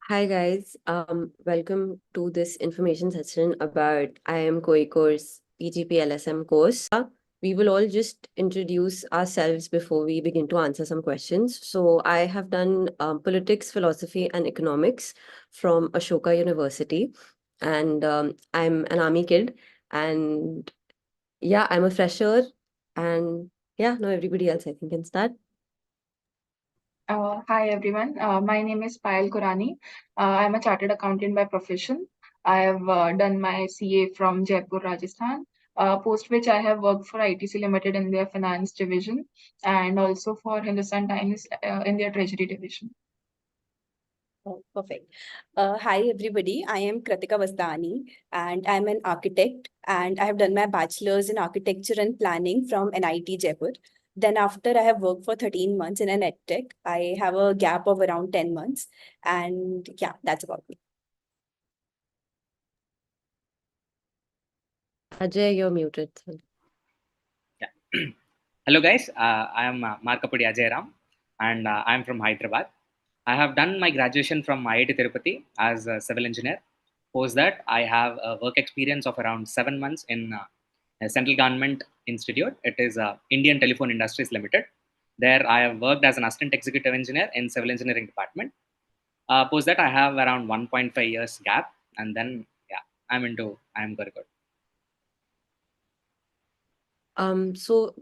Hi guys, welcome to this information session about IIM Kozhikode's PGP LSM course. We will all just introduce ourselves before we begin to answer some questions. So I have done politics, philosophy, and economics from Ashoka University, and I'm an army kid, and yeah, I'm a fresher, and yeah, no, everybody else I think can start. Hi everyone. My name is Payal Kurani. I'm a chartered accountant by profession. I have done my CA from Jaipur, Rajasthan. Post which I have worked for ITC Limited in their finance division and also for Hindustan Times in their treasury division. Oh, perfect. Hi, everybody. I am Kritika Vastani, and I'm an architect, and I have done my bachelor's in architecture and planning from NIT Jaipur. Then after I have worked for 13 months in an edtech, I have a gap of around 10 months. And yeah, that's about me. Ajay, you're muted. Yeah. Hello guys, I am Markapudi Ajay and I am from Hyderabad. I have done my graduation from IIT Tirupati as a civil engineer. Post that, I have a work experience of around 7 months in a central government institute. It is Indian Telephone Industries Limited. There I have worked as an assistant executive engineer in civil engineering department. Post that, I have around 1.5 years gap, and then yeah, I'm very good. So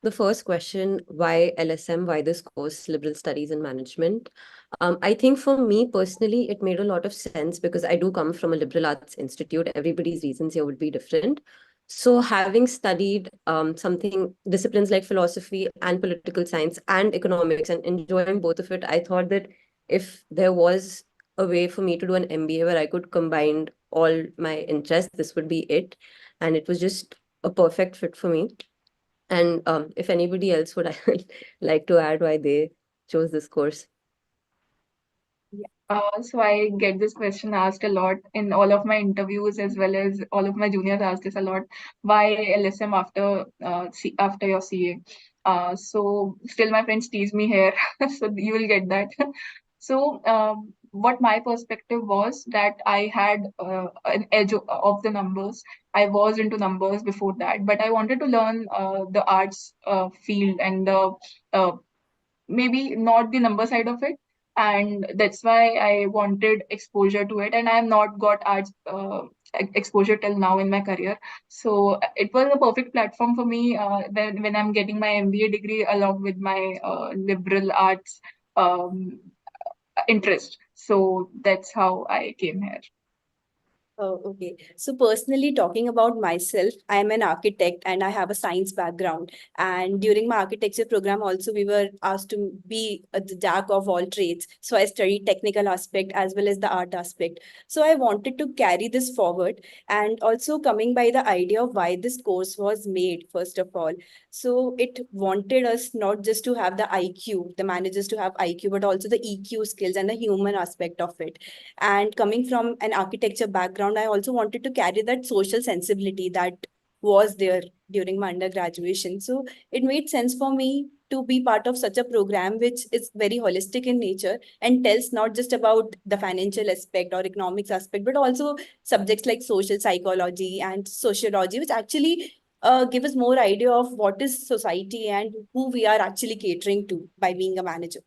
the first question, why LSM, why this course, Liberal Studies in Management? I think for me personally, it made a lot of sense because I do come from a liberal arts institute. Everybody's reasons here would be different. So having studied disciplines like philosophy and political science and economics and enjoying both of it, I thought that if there was a way for me to do an MBA where I could combine all my interests, this would be it. And it was just a perfect fit for me. And if anybody else would like to add why they chose this course. So I get this question asked a lot in all of my interviews as well as all of my juniors ask this a lot. Why LSM after your CA? So still my friends tease me here, so you will get that. So what my perspective was that I had an edge of the numbers. I was into numbers before that, but I wanted to learn the arts field and the maybe not the number side of it, and that's why I wanted exposure to it, and I have not got arts exposure till now in my career. So it was a perfect platform for me when I'm getting my MBA degree along with my liberal arts um, interest. So that's how I came here. Oh, okay. So personally talking about myself, I am an architect and I have a science background. And during my architecture program also, we were asked to be the jack of all trades. So I studied technical aspect as well as the art aspect. So I wanted to carry this forward, and also coming by the idea of why this course was made, first of all. So it wanted us not just to have the IQ, the managers to have IQ, but also the EQ skills and the human aspect of it. And coming from an architecture background, I also wanted to carry that social sensibility that was there during my undergraduation. So it made sense for me to be part of such a program which is very holistic in nature and tells not just about the financial aspect or economics aspect, but also subjects like social psychology and sociology, which actually give us more idea of what is society and who we are actually catering to by being a manager.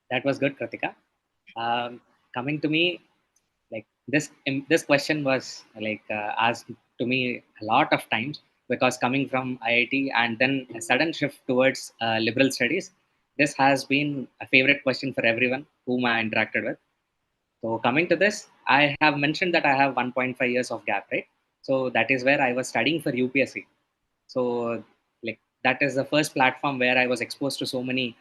That was good, Kritika. Coming to me, like this question was asked to me a lot of times, because coming from IIT and then a sudden shift towards liberal studies, this has been a favorite question for everyone whom I interacted with. So coming to this, I have mentioned that I have 1.5 years of gap, right? So that is where I was studying for UPSC. So like that is the first platform where I was exposed to so many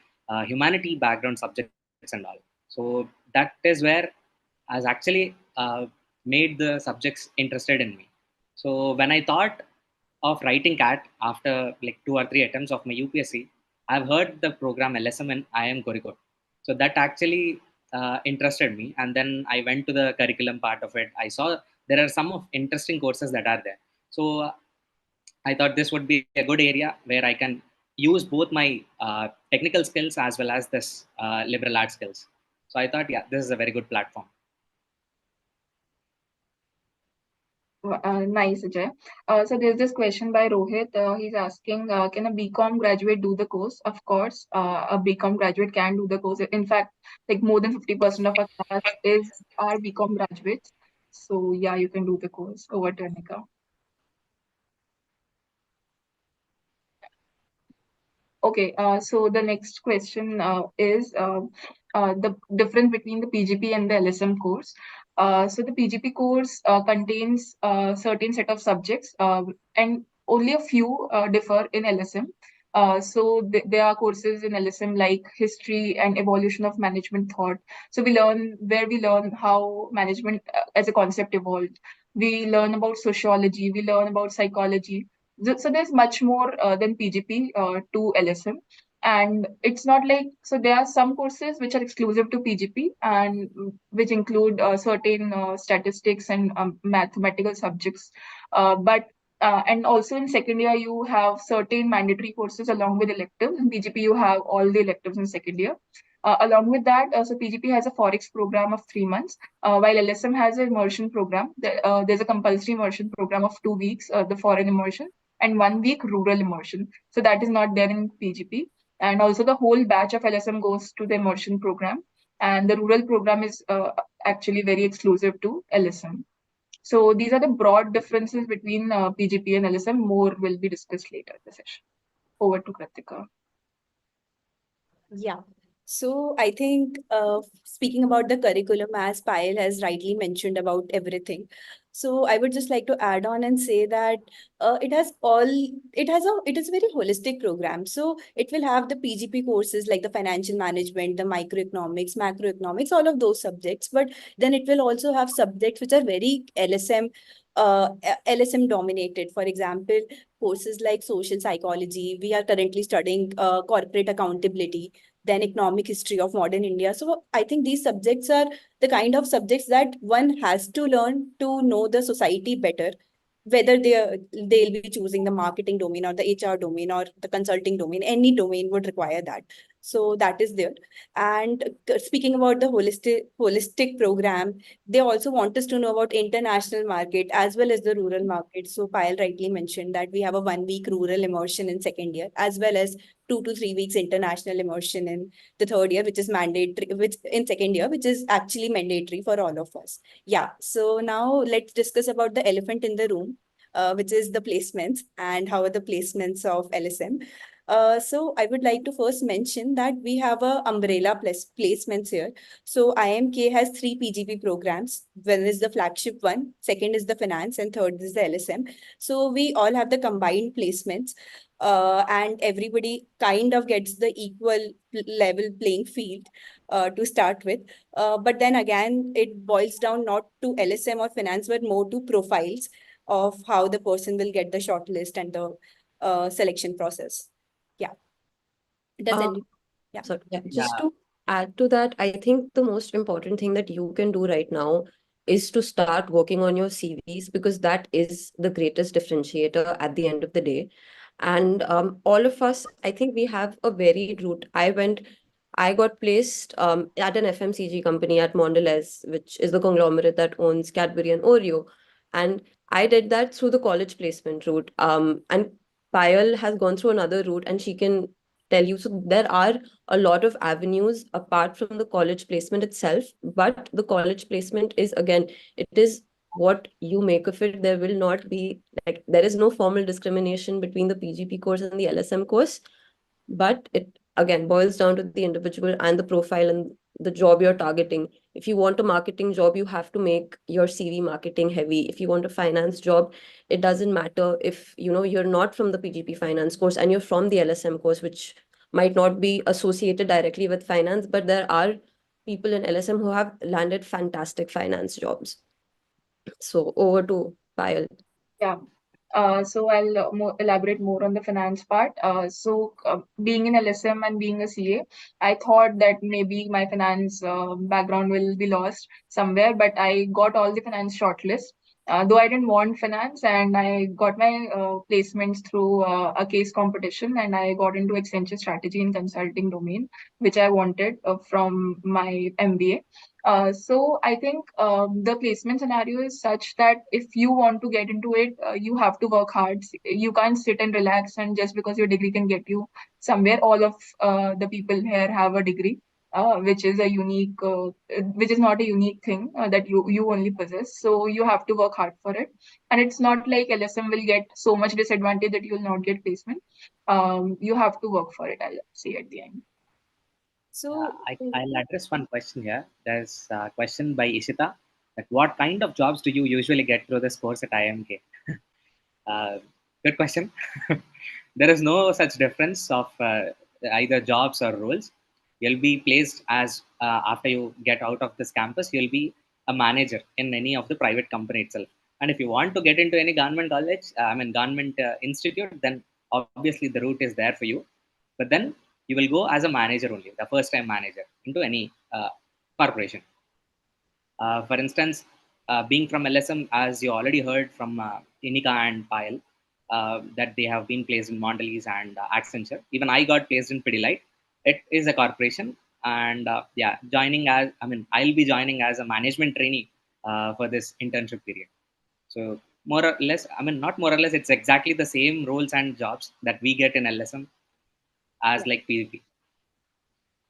humanity background subjects and all. So that is where has actually made the subjects interested in me. So when I thought of writing CAT after like 2 or 3 attempts of my UPSC, I've heard the program LSM and IIM Kozhikode. So that actually interested me, and then I went to the curriculum part of it. I saw there are some of interesting courses that are there. So I thought this would be a good area where I can use both my technical skills as well as this liberal arts skills. So I thought, yeah, this is a very good platform. Nice, Ajay. So there's this question by Rohit. He's asking, can a BCom graduate do the course? Of course, a BCom graduate can do the course. In fact, like more than 50% of our class are BCom graduates. So yeah, you can do the course. Over to Anika. Okay, so the next question is the difference between the PGP and the LSM course. So the PGP course contains a certain set of subjects and only a few differ in LSM. So there are courses in LSM like history and evolution of management thought. So we learn how management as a concept evolved. We learn about sociology, we learn about psychology. So there's much more than PGP to LSM. And it's not like, so there are some courses which are exclusive to PGP and which include certain statistics and mathematical subjects. And also in second year, you have certain mandatory courses along with electives. In PGP, you have all the electives in second year. Along with that, so PGP has a Forex program of 3 months, while LSM has an immersion program. There's a compulsory immersion program of 2 weeks, the foreign immersion, and 1 week rural immersion. So that is not there in PGP. And also the whole batch of LSM goes to the immersion program. And the rural program is actually very exclusive to LSM. So these are the broad differences between PGP and LSM. More will be discussed later in the session. Over to Kritika. Yeah. So I think speaking about the curriculum, as Payal has rightly mentioned about everything. So I would just like to add on and say that it is a very holistic program. So it will have the PGP courses like the financial management, the microeconomics, macroeconomics, all of those subjects. But then it will also have subjects which are very LSM dominated. For example, courses like social psychology. We are currently studying corporate accountability, then economic history of modern India. So I think these subjects are the kind of subjects that one has to learn to know the society better, whether they'll be choosing the marketing domain or the HR domain or the consulting domain. Any domain would require that. So that is there. And speaking about the holistic program, they also want us to know about international market as well as the rural market. So Payal rightly mentioned that we have a 1 week rural immersion in second year, as well as 2 to 3 weeks international immersion in the third year, which is mandatory, which in second year, which is actually mandatory for all of us. Yeah. So now let's discuss about the elephant in the room, which is the placements and how are the placements of LSM. So I would like to first mention that we have a umbrella placements here. So IIMK has 3 PGP programs. One is the flagship one, second is the finance, and third is the LSM. So we all have the combined placements, and everybody kind of gets the equal level playing field to start with. But then again, it boils down not to LSM or finance, but more to profiles of how the person will get the shortlist and the selection process. Yeah. Does any? Yeah. So yeah, Yeah. just to add to that, I think the most important thing that you can do right now is to start working on your CVs, because that is the greatest differentiator at the end of the day. And all of us, I think we have a varied route. I got placed at an FMCG company at Mondelez, which is the conglomerate that owns Cadbury and Oreo. And I did that through the college placement route. And Payal has gone through another route, and she can tell you. So there are a lot of avenues apart from the college placement itself, but the college placement is, again, it is what you make of it. There will not be, like, there is no formal discrimination between the PGP course and the LSM course, but it again boils down to the individual and the profile and the job you're targeting. If you want a marketing job, you have to make your CV marketing heavy. If you want a finance job, it doesn't matter if you're not from the PGP finance course and you're from the LSM course, which might not be associated directly with finance, but there are people in LSM who have landed fantastic finance jobs. So over to Payal. Yeah. So I'll elaborate more on the finance part. Being in LSM and being a CA, I thought that maybe my finance background will be lost somewhere, but I got all the finance shortlist. Though I didn't want finance, and I got my placements through a case competition, and I got into Accenture strategy and consulting domain, which I wanted from my MBA. So I think the placement scenario is such that if you want to get into it, you have to work hard. You can't sit and relax, and just because your degree can get you somewhere, all of the people here have a degree. Which is a unique, which is not a unique thing that you only possess. So you have to work hard for it, and it's not like LSM will get so much disadvantage that you will not get placement. You have to work for it, I'll say at the end. So I'll address one question here. There's a question by Ishita that what kind of jobs do you usually get through this course at IIMK? Good question. There is no such difference of either jobs or roles. You'll be placed as, after you get out of this campus, you'll be a manager in any of the private company itself. And if you want to get into any government college, government institute, then obviously the route is there for you. But then you will go as a manager only, the first time manager into any corporation. For instance, being from LSM, as you already heard from Inika and Payal, that they have been placed in Mondelez and Accenture. Even I got placed in Pidilite. It is a corporation, and yeah, I'll be joining as a management trainee for this internship period. So more or less, not more or less, it's exactly the same roles and jobs that we get in LSM as yeah. like PVP.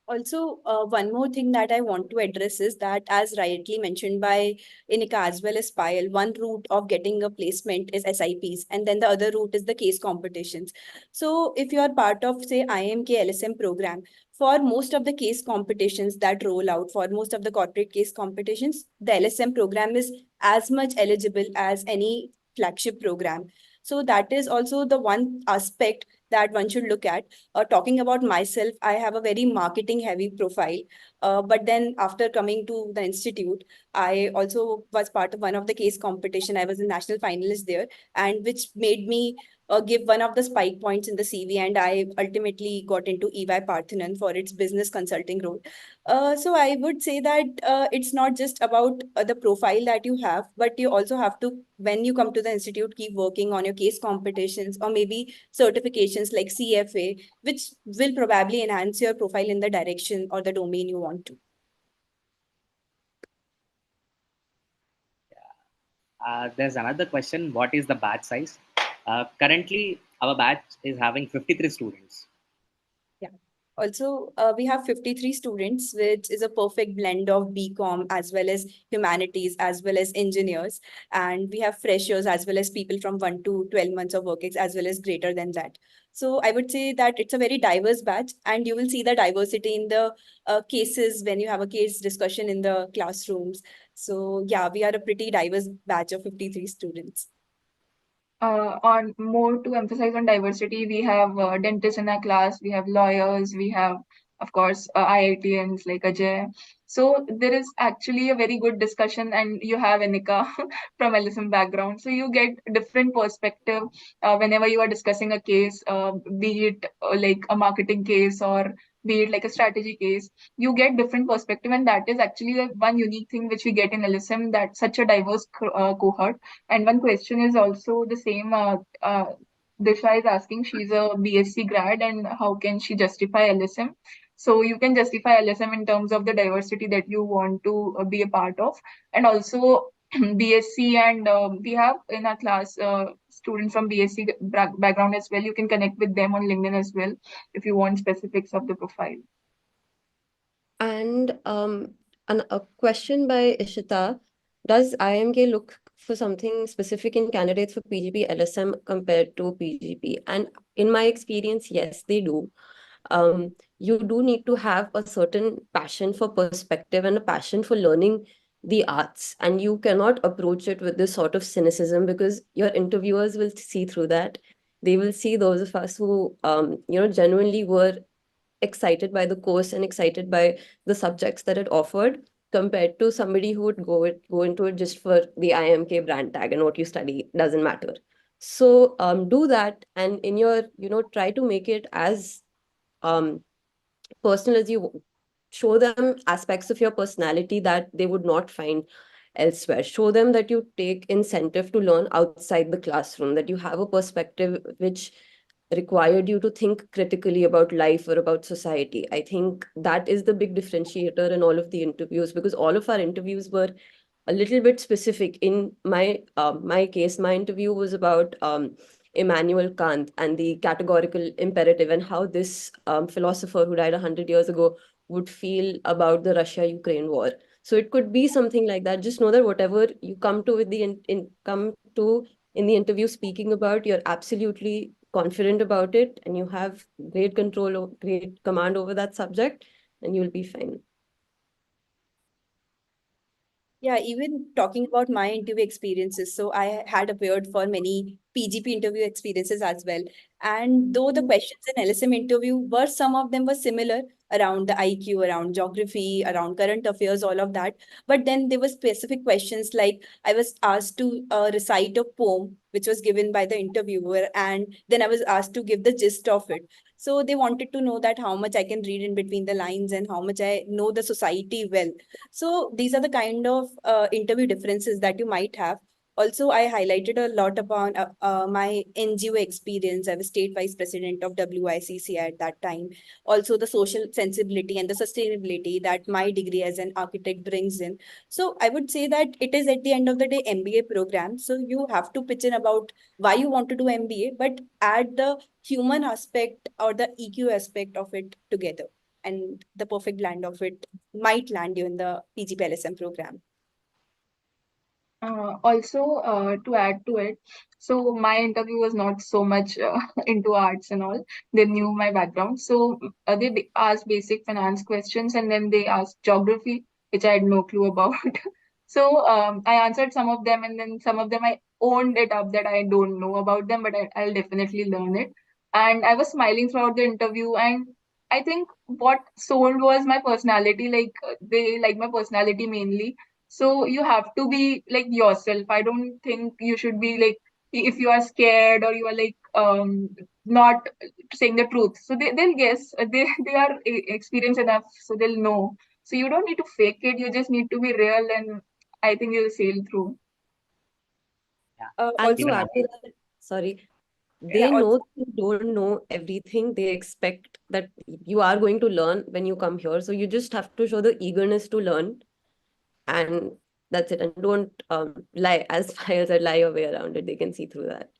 Also, one more thing that I want to address is that, as rightly mentioned by Inika as well as Payal, one route of getting a placement is SIPs, and then the other route is the case competitions. So, if you are part of, say, IIMK LSM program, for most of the case competitions that roll out, for most of the corporate case competitions, the LSM program is as much eligible as any flagship program. So, that is also the one aspect that one should look at. Talking about myself, I have a very marketing heavy profile. But then after coming to the institute, I also was part of one of the case competition. I was a national finalist there, and which made me give one of the spike points in the CV, and I ultimately got into EY Parthenon for its business consulting role. So I would say that it's not just about the profile that you have, but you also have to, when you come to the institute, keep working on your case competitions or maybe certifications like CFA, which will probably enhance your profile in the direction or the domain you want to. There's another question. What is the batch size? Currently, our batch is having 53 students. Yeah. Also, we have 53 students, which is a perfect blend of BCom as well as humanities as well as engineers. And we have freshers as well as people from 1 to 12 months of work as well as greater than that. So I would say that it's a very diverse batch, and you will see the diversity in the cases when you have a case discussion in the classrooms. So yeah, we are a pretty diverse batch of 53 students. On more to emphasize on diversity, we have dentists in our class, we have lawyers, we have, of course, IITians like Ajay. So there is actually a very good discussion, and you have Anika from LSM background. So you get different perspective whenever you are discussing a case, be it like a marketing case or be it like a strategy case. You get different perspective, and that is actually the one unique thing which we get in LSM, that such a diverse cohort. And one question is also the same. Disha is asking, she's a BSc grad, and how can she justify LSM? So you can justify LSM in terms of the diversity that you want to be a part of, and also BSc, and we have in our class students from BSc background as well. You can connect with them on LinkedIn as well if you want specifics of the profile. And a question by Ishita: does IIMK look for something specific in candidates for PGP LSM compared to PGP? And in my experience, yes, they do. You do need to have a certain passion for perspective and a passion for learning the arts, and you cannot approach it with this sort of cynicism, because your interviewers will see through that. They will see those of us who genuinely were excited by the course and excited by the subjects that it offered, compared to somebody who would go into it just for the IIMK brand tag, and what you study doesn't matter. So do that, and in your try to make it as personal as you show them aspects of your personality that they would not find elsewhere. Show them that you take incentive to learn outside the classroom, that you have a perspective which required you to think critically about life or about society. I think that is the big differentiator in all of the interviews, because all of our interviews were a little bit specific. In my case, my interview was about Immanuel Kant and the categorical imperative, and how this philosopher who died 100 years ago would feel about the Russia-Ukraine war. So it could be something like that. Just know that whatever you come to with the come to in the interview speaking about, you're absolutely confident about it, and you have great control or great command over that subject, and you'll be fine. Yeah, even talking about my interview experiences, so I had appeared for many PGP interview experiences as well. And though the questions in LSM interview were, some of them were similar around the IQ, around geography, around current affairs, all of that. But then there were specific questions, like I was asked to recite a poem which was given by the interviewer, and then I was asked to give the gist of it. So they wanted to know that how much I can read in between the lines and how much I know the society well. So these are the kind of interview differences that you might have. Also, I highlighted a lot upon my NGO experience. I was state vice president of WICC at that time. Also, the social sensibility and the sustainability that my degree as an architect brings in. So I would say that it is at the end of the day MBA program. So you have to pitch in about why you want to do MBA, but add the human aspect or the EQ aspect of it together. And the perfect blend of it might land you in the PGP LSM program. Also, to add to it, so my interview was not so much into arts and all. They knew my background. So they asked basic finance questions, and then they asked geography, which I had no clue about. So I answered some of them, and then some of them I owned it up that I don't know about them, but I'll definitely learn it. And I was smiling throughout the interview, and I think what sold was my personality. Like they like my personality mainly, so you have to be like yourself. I don't think you should be like, if you are scared or you are like not saying the truth. So they'll guess. They are experienced enough, so they'll know. So you don't need to fake it. You just need to be real, and I think you'll sail through. Yeah. And Also, to Even add I, to that, sorry, yeah, they also, know you don't know everything. They expect that you are going to learn when you come here. So you just have to show the eagerness to learn, and that's it. And don't lie, as Payal said, lie your way around it. They can see through that.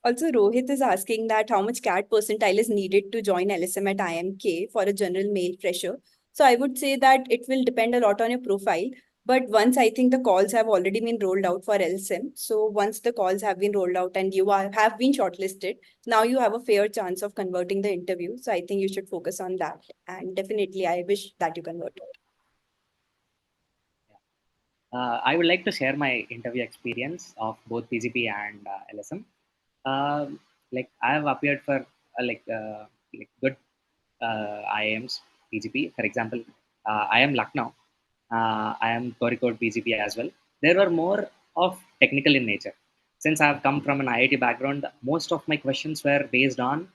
also Rohit is asking that how much CAT percentile is needed to join LSM at IIMK for a general male fresher. So I would say that it will depend a lot on your profile. But once I think the calls have already been rolled out for LSM, so once the calls have been rolled out and have been shortlisted, now you have a fair chance of converting the interview. So I think you should focus on that. And definitely, I wish that you convert it. I would like to share my interview experience of both PGP and LSM. Like I have appeared for like good IIMs PGP. For example, I am Lucknow. I am Kozhikode PGP as well. There were more of technical in nature. Since I have come from an IIT background, most of my questions were based on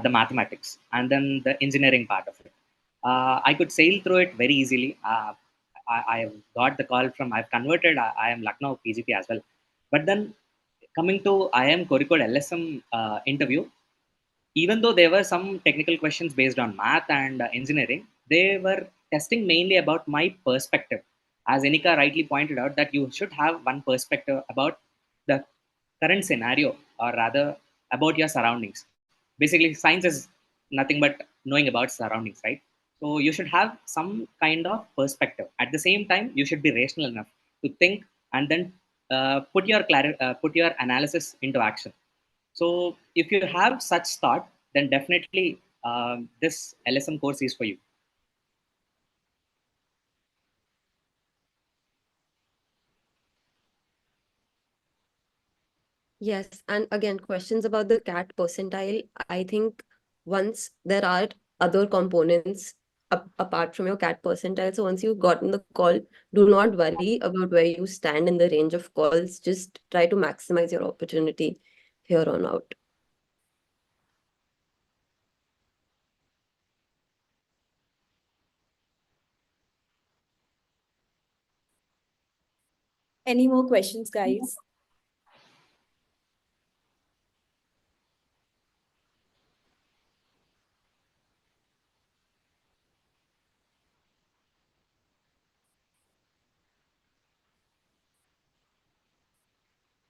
the mathematics and then the engineering part of it. I could sail through it very easily. I have got the call from, I've converted, I am Lucknow PGP as well. But then coming to IIM Kozhikode LSM interview, even though there were some technical questions based on math and engineering, they were testing mainly about my perspective. As Enika rightly pointed out, that you should have one perspective about the current scenario, or rather about your surroundings. Basically, science is nothing but knowing about surroundings, right? So you should have some kind of perspective. At the same time, you should be rational enough to think and then put your analysis into action. So if you have such thought, then definitely this LSM course is for you. Yes, and again, questions about the CAT percentile. I think once there are other components apart from your CAT percentile, so once you've gotten the call, do not worry about where you stand in the range of calls. Just try to maximize your opportunity here on out. Any more questions, guys?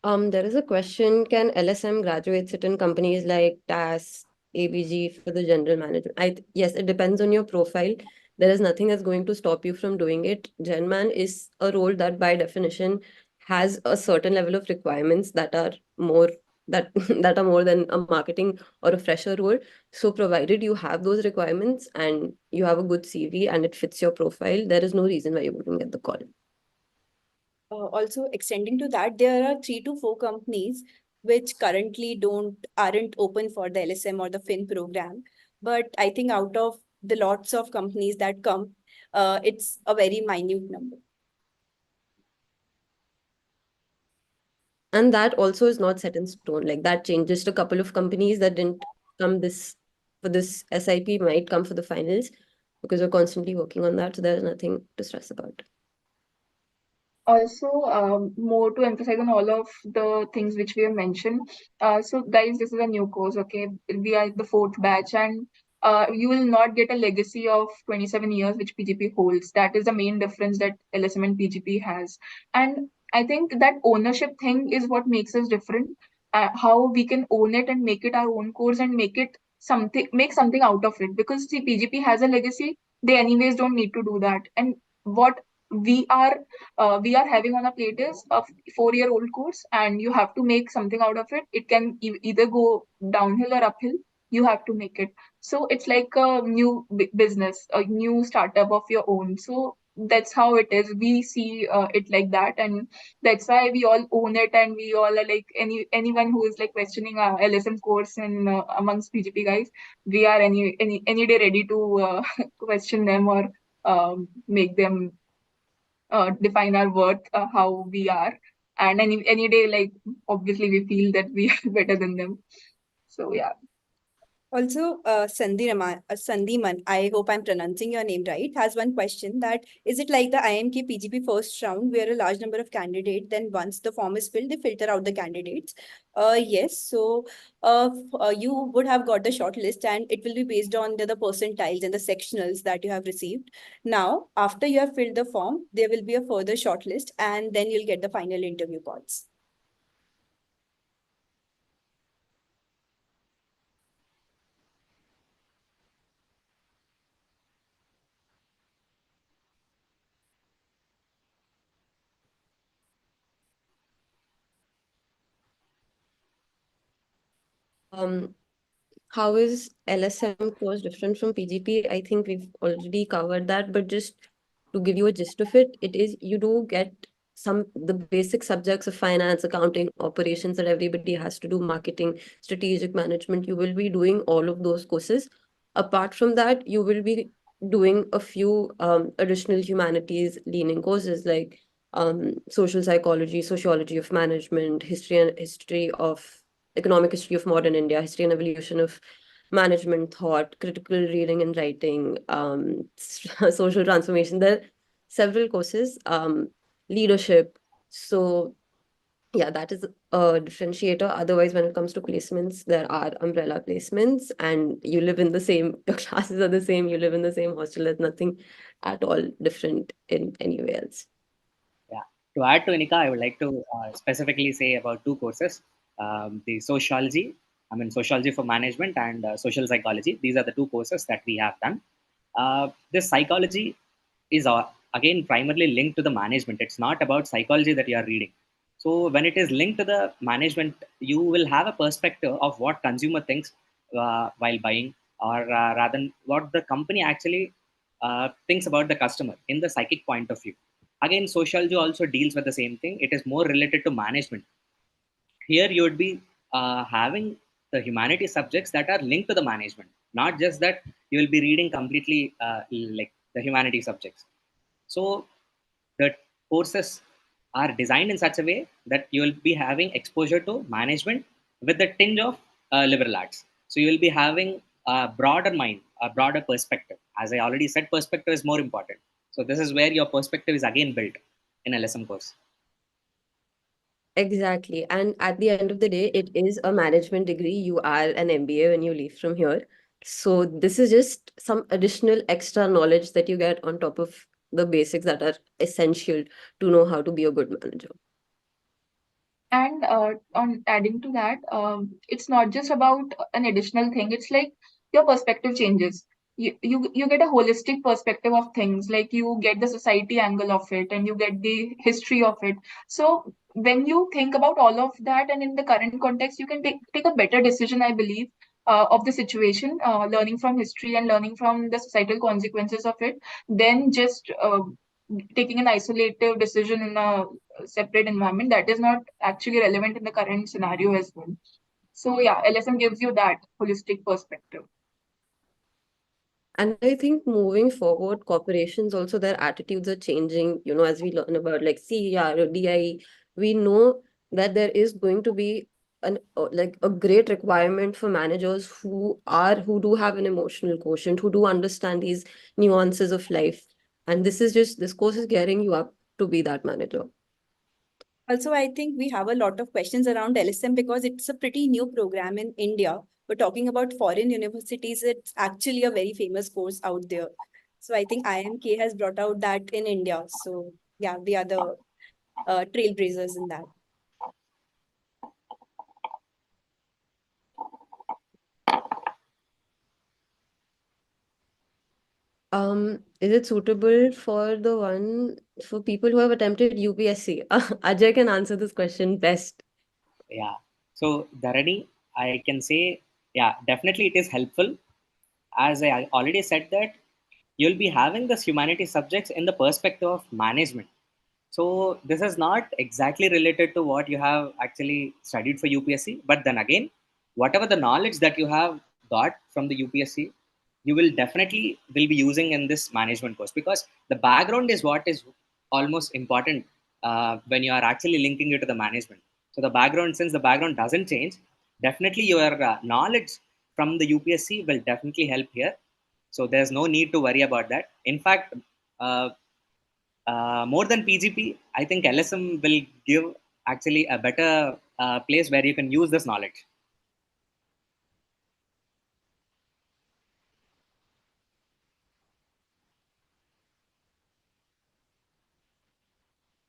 There is a question, can LSM graduates sit in companies like TAS, ABG for the general management? Yes, it depends on your profile. There is nothing that's going to stop you from doing it. Genman is a role that by definition has a certain level of requirements that are more that that are more than a marketing or a fresher role. So provided you have those requirements and you have a good CV and it fits your profile, there is no reason why you wouldn't get the call. Also extending to that, there are 3 to 4 companies which currently aren't open for the LSM or the Fin program. But I think out of the lots of companies that come, it's a very minute number. And that also is not set in stone. Like that changed. Just a couple of companies that didn't come for this SIP might come for the finals because we're constantly working on that. So there's nothing to stress about. Also, more to emphasize on all of the things which we have mentioned. So guys, this is a new course, okay? We are the 4th batch, and you will not get a legacy of 27 years which PGP holds. That is the main difference that LSM and PGP has. And I think that ownership thing is what makes us different. How we can own it and make it our own course and make something out of it. Because see, PGP has a legacy, they anyways don't need to do that. And what we are having on a plate is a 4-year-old course, and you have to make something out of it. It can either go downhill or uphill. You have to make it. So it's like a new business, a new startup of your own. So that's how it is. We see it like that, and that's why we all own it, and we all are like anyone who is like questioning our LSM course and amongst PGP guys, we are any day ready to question them or make them define our worth, how we are, and any day, like obviously we feel that we are better than them. So yeah. Also, Sandiman, I hope I'm pronouncing your name right, has one question that, is it like the IIMK PGP first round where a large number of candidates, then once the form is filled, they filter out the candidates? Yes. So you would have got the short list and it will be based on the percentiles and the sectionals that you have received. Now, after you have filled the form, there will be a further short list and then you'll get the final interview calls. How is LSM course different from PGP? I think we've already covered that, but just to give you a gist of it, it is you do get the basic subjects of finance, accounting, operations that everybody has to do, marketing, strategic management. You will be doing all of those courses. Apart from that, you will be doing a few additional humanities leaning courses like social psychology, sociology of management, history of economic history of modern India, history and evolution of management thought, critical reading and writing, social transformation. There are several courses, leadership. So yeah, that is a differentiator. Otherwise, when it comes to placements, there are umbrella placements and you live in the same, your classes are the same, you live in the same hostel. There's nothing at all different in anywhere else. Yeah. To add to Anika, I would like to specifically say about 2 courses. The sociology for management and social psychology. These are the 2 courses that we have done. This psychology is again primarily linked to the management. It's not about psychology that you are reading. So when it is linked to the management, you will have a perspective of what consumer thinks while buying, or rather what the company actually thinks about the customer in the psychic point of view. Again, sociology also deals with the same thing. It is more related to management. Here you would be having the humanities subjects that are linked to the management, not just that you will be reading completely like the humanities subjects. So the courses are designed in such a way that you will be having exposure to management with a tinge of liberal arts. So you will be having a broader mind, a broader perspective. As I already said, perspective is more important. So this is where your perspective is again built in LSM course. Exactly. And at the end of the day, it is a management degree. You are an MBA when you leave from here. So this is just some additional extra knowledge that you get on top of the basics that are essential to know how to be a good manager. And on adding to that, it's not just about an additional thing. It's like your perspective changes. You get a holistic perspective of things. Like you get the society angle of it, and you get the history of it. So when you think about all of that, and in the current context, you can take a better decision, I believe, of the situation, learning from history and learning from the societal consequences of it, than just taking an isolative decision in a separate environment that is not actually relevant in the current scenario as well. So yeah, LSM gives you that holistic perspective. And I think moving forward, corporations also their attitudes are changing, as we learn about like CER or DIE, we know that there is going to be like a great requirement for managers who do have an emotional quotient, who do understand these nuances of life. And this course is gearing you up to be that manager. Also, I think we have a lot of questions around LSM because it's a pretty new program in India. But talking about foreign universities, it's actually a very famous course out there. So I think IIMK has brought out that in India. So yeah, we are the trailblazers in that. Is it suitable for people who have attempted UPSC? Ajay can answer this question best. Yeah. So Dharani, I can say, yeah, definitely it is helpful. As I already said that you'll be having this humanity subjects in the perspective of management. So this is not exactly related to what you have actually studied for UPSC, but then again, whatever the knowledge that you have got from the UPSC, you will definitely will be using in this management course, because the background is what is almost important when you are actually linking it to the management. So the background, since the background doesn't change, definitely your knowledge from the UPSC will definitely help here. So there's no need to worry about that. In fact, uh, more than PGP, I think LSM will give actually a better place where you can use this knowledge.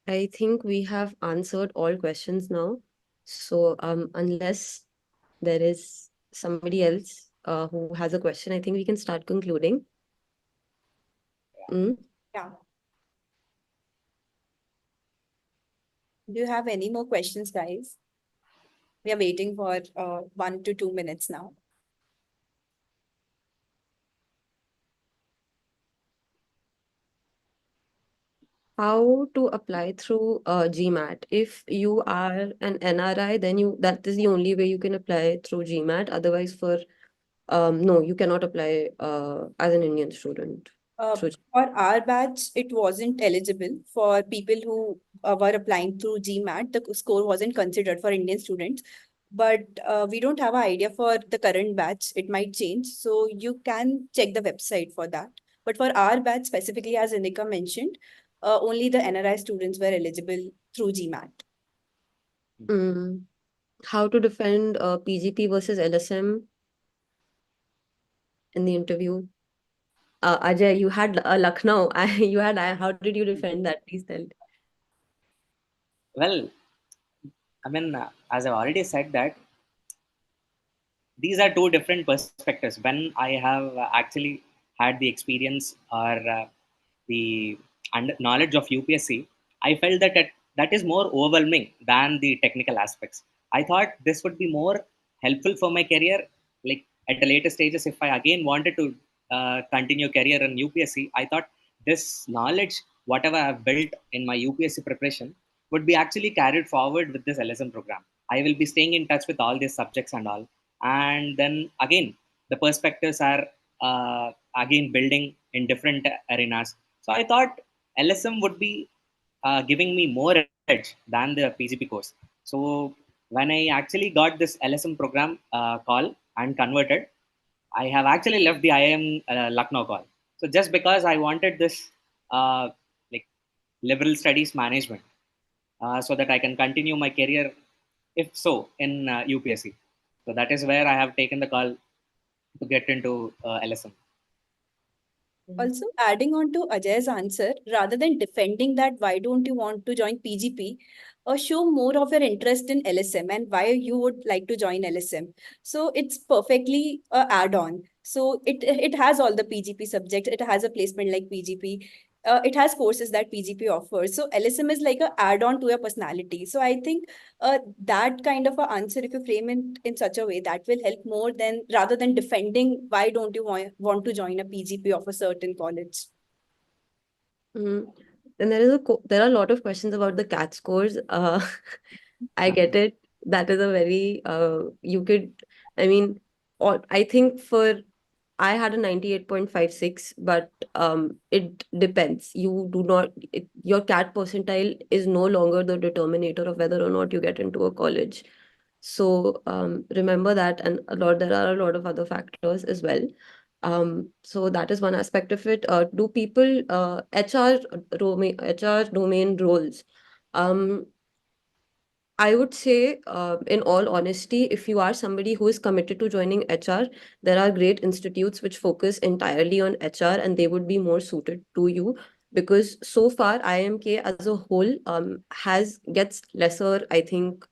I think we have answered all questions now. So unless there is somebody else who has a question, I think we can start concluding. Mm? Yeah. Do you have any more questions, guys? We are waiting for 1 to 2 minutes now. How to apply through GMAT? If you are an NRI, then that is the only way you can apply through GMAT. Otherwise, no, you cannot apply as an Indian student through. For our batch, it wasn't eligible for people who were applying through GMAT. The score wasn't considered for Indian students. But we don't have an idea for the current batch. It might change. So you can check the website for that. But for our batch, specifically, as Indika mentioned, only the NRI students were eligible through GMAT. How to defend PGP versus LSM in the interview? Ajay, you had Lucknow. How did you defend that? Please tell. Well, I mean, as I've already said that these are two different perspectives. When I have actually had the experience or the knowledge of UPSC, I felt that is more overwhelming than the technical aspects. I thought this would be more helpful for my career, like at the later stages. If I again wanted to continue career in UPSC, I thought this knowledge, whatever I've built in my UPSC preparation, would be actually carried forward with this LSM program. I will be staying in touch with all these subjects and all, and then again the perspectives are again building in different arenas. So I thought LSM would be giving me more edge than the PGP course. So when I actually got this LSM program call and converted, I have actually left the IIM Lucknow call. So just because I wanted this like liberal studies management. so that I can continue my career, if so, in UPSC. So that is where I have taken the call to get into LSM. Also, adding on to Ajay's answer, rather than defending that why don't you want to join PGP, show more of your interest in LSM and why you would like to join LSM. So it's perfectly a add-on. So it has all the PGP subjects. It has a placement like PGP. It has courses that PGP offers. So LSM is like a add-on to your personality. So I think that kind of a answer, if you frame it in such a way, that will help more than rather than defending why don't you want to join a PGP of a certain college. Mm. Then there are a lot of questions about the CAT scores. I get it. That is a very you could, I mean, I think I had a 98.56, but it depends. You do not your CAT percentile is no longer the determinator of whether or not you get into a college. So remember that, and there are a lot of other factors as well. So that is one aspect of it. Do people HR domain roles? I would say, in all honesty, if you are somebody who is committed to joining HR, there are great institutes which focus entirely on HR, and they would be more suited to you, because so far IIMK as a whole gets lesser, I think,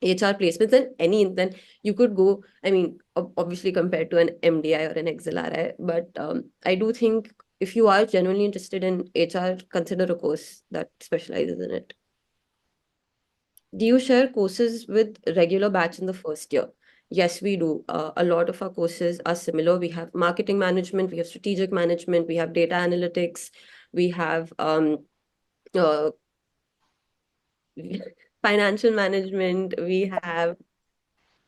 HR placements then you could go. I mean, obviously compared to an MDI or an XLRI, but I do think if you are genuinely interested in HR, consider a course that specializes in it. Do you share courses with regular batch in the first year? Yes, we do. A lot of our courses are similar. We have marketing management, we have strategic management, we have data analytics, we have uh, financial management, we have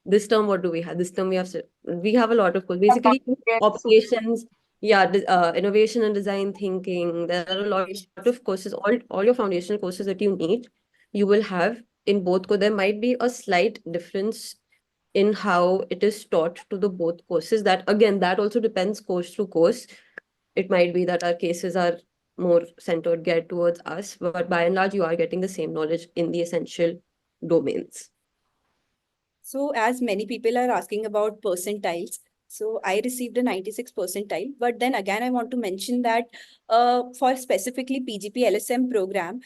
this term. What do we have? This term we have a lot of courses. Basically, operations, innovation and design thinking. There are a lot of courses, all your foundational courses that you need, you will have in both. There might be a slight difference in how it is taught to the both courses. That also depends course to course. It might be that our cases are more centered, geared towards us, but by and large, you are getting the same knowledge in the essential domains. So as many people are asking about percentiles, so I received a 96 percentile, but then again, I want to mention that for specifically PGP LSM program,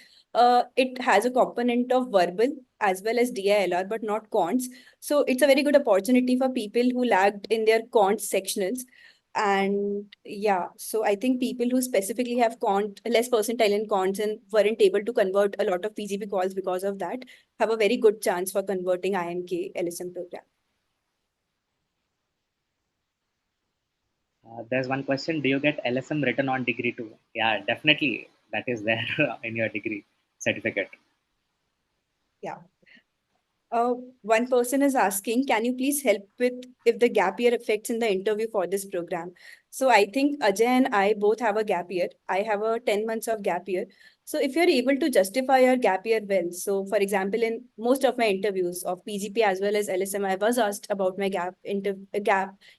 it has a component of verbal as well as DILR, but not cons. So it's a very good opportunity for people who lagged in their cons sectionals. And yeah, so I think people who specifically have less percentile in cons and weren't able to convert a lot of PGP calls because of that have a very good chance for converting IIMK LSM program. There's one question: do you get LSM written on degree too? Yeah, definitely. That is there in your degree certificate. Yeah. One person is asking, can you please help with if the gap year affects in the interview for this program? So I think Ajay and I both have a gap year. I have a 10 months of gap year. So if you're able to justify your gap year well, so for example, in most of my interviews of PGP as well as LSM, I was asked about my gap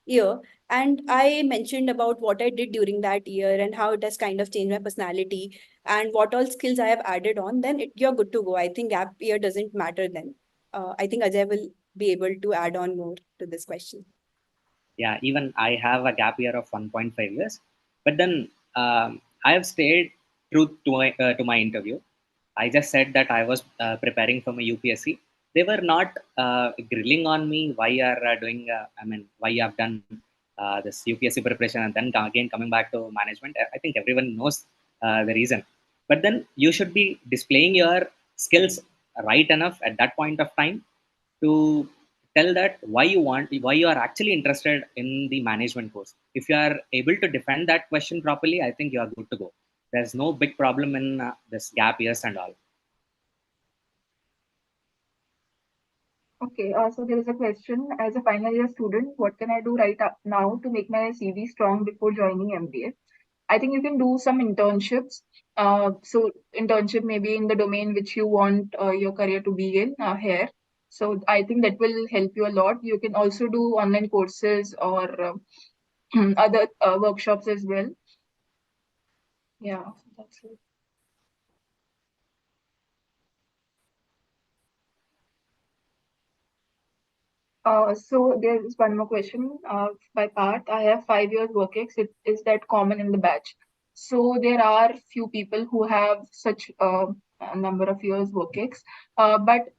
year. And I mentioned about what I did during that year and how it has kind of changed my personality and what all skills I have added on, then you're good to go. I think gap year doesn't matter then. I think Ajay will be able to add on more to this question. Yeah, even I have a gap year of 1.5 years, but then I have stayed true to my interview. I just said that I was preparing for my UPSC. They were not grilling on me why you are doing. Why you have done this UPSC preparation and then again coming back to management. I think everyone knows the reason. But then you should be displaying your skills right enough at that point of time to tell that why you are actually interested in the management course. If you are able to defend that question properly, I think you are good to go. There's no big problem in this gap years and all. Okay, so there is a question. As a final year student, what can I do now to make my CV strong before joining MBA? I think you can do some internships. So internship maybe in the domain which you want your career to be in here. So I think that will help you a lot. You can also do online courses or other workshops as well. Yeah, that's it. So there's one more question by Parth. I have 5 years work ex. Is that common in the batch? So there are few people who have such a number of years work ex. But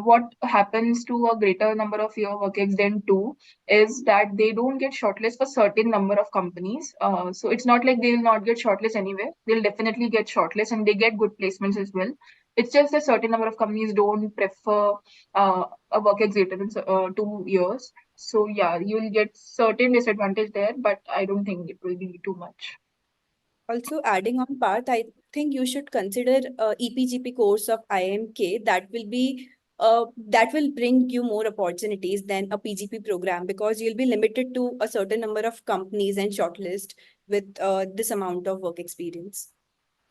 what happens to a greater number of year work ex than two is that they don't get shortlist for certain number of companies. So it's not like they will not get shortlist anywhere. They'll definitely get shortlist and they get good placements as well. It's just a certain number of companies don't prefer a work ex greater than 2 years. So yeah, you will get certain disadvantage there, but I don't think it will be too much. Also, adding on part, I think you should consider EPGP course of IIMK. That will bring you more opportunities than a PGP program, because you'll be limited to a certain number of companies and shortlist with this amount of work experience.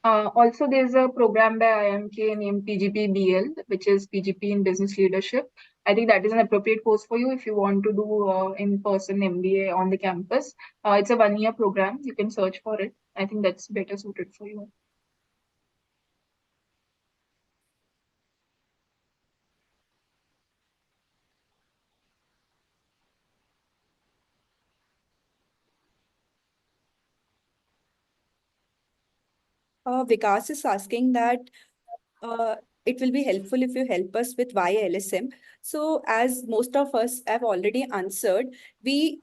Also, there's a program by IIMK named PGP BL, which is PGP in Business Leadership. I think that is an appropriate course for you if you want to do in-person MBA on the campus. It's a 1-year program. You can search for it. I think that's better suited for you. Vikas is asking that uh, it will be helpful if you help us with why LSM. So, as most of us have already answered, we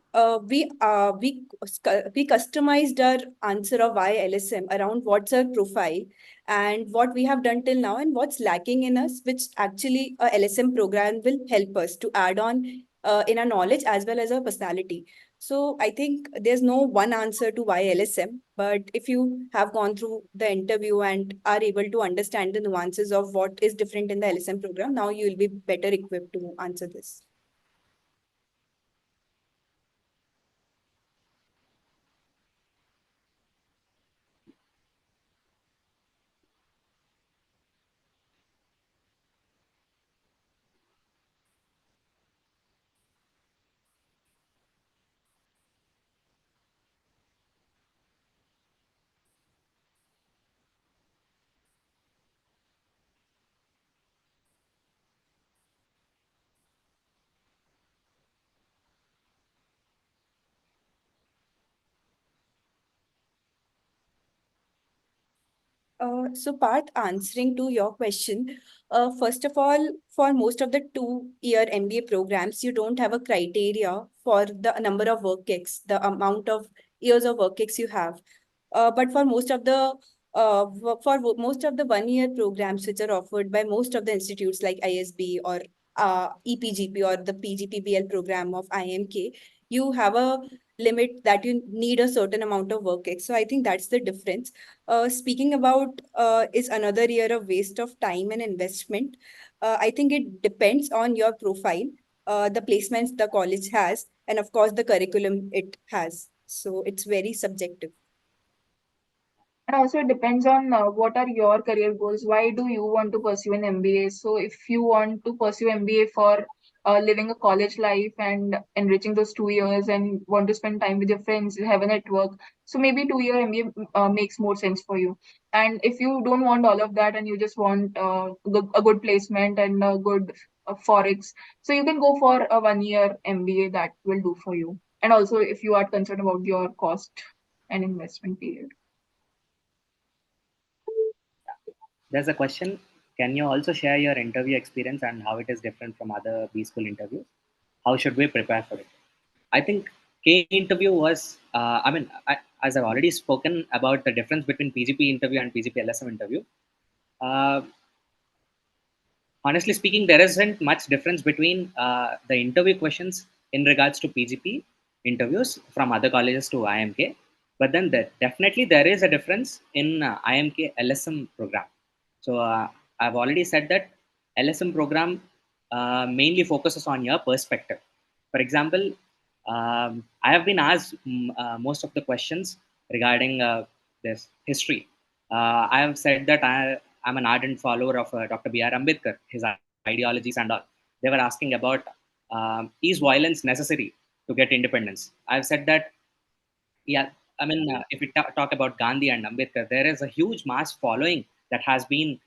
customized our answer of why LSM around what's our profile and what we have done till now and what's lacking in us, which actually a LSM program will help us to add on in our knowledge as well as our personality. So I think there's no one answer to why LSM, but if you have gone through the interview and are able to understand the nuances of what is different in the LSM program, now you will be better equipped to answer this. So Parth, answering to your question, first of all, for most of the 2-year MBA programs, you don't have a criteria for the number of work ex, the amount of years of work ex you have. But for most of the most of the 1-year programs which are offered by most of the institutes like ISB or EPGP or the PGPBL program of IIMK, you have a limit that you need a certain amount of work ex. So I think that's the difference. Speaking about is another year a waste of time and investment? I think it depends on your profile, the placements the college has, and of course the curriculum it has. So it's very subjective. And also, it depends on what are your career goals. Why do you want to pursue an MBA? So, if you want to pursue MBA for living a college life and enriching those 2 years and want to spend time with your friends, have a network, so maybe 2-year MBA makes more sense for you. And if you don't want all of that and you just want a good placement and a good forex, so you can go for a 1-year MBA that will do for you. And also, if you are concerned about your cost and investment period. There's a question. Can you also share your interview experience and how it is different from other B school interviews? How should we prepare for it? I think K interview was, as I've already spoken about the difference between PGP interview and PGP LSM interview. Uh, Honestly speaking, there isn't much difference between the interview questions in regards to PGP interviews from other colleges to IIMK. But then definitely there is a difference in IIMK LSM program. So I've already said that LSM program mainly focuses on your perspective. For example, I have been asked most of the questions regarding this history. I have said that I'm an ardent follower of Dr. B.R. Ambedkar, his ideologies and all. They were asking about is violence necessary to get independence? I've said that, yeah, if we talk about Gandhi and Ambedkar, there is a huge mass following that has been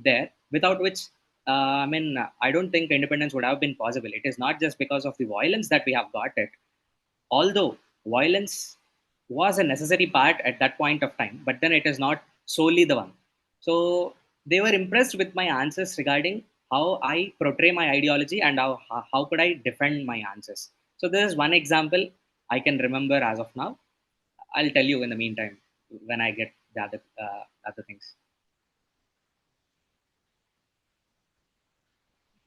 there, without which I don't think independence would have been possible. It is not just because of the violence that we have got it, although violence was a necessary part at that point of time, but then it is not solely the one. So they were impressed with my answers regarding how I portray my ideology and how could I defend my answers. So this is one example I can remember as of now. I'll tell you in the meantime when I get the other things.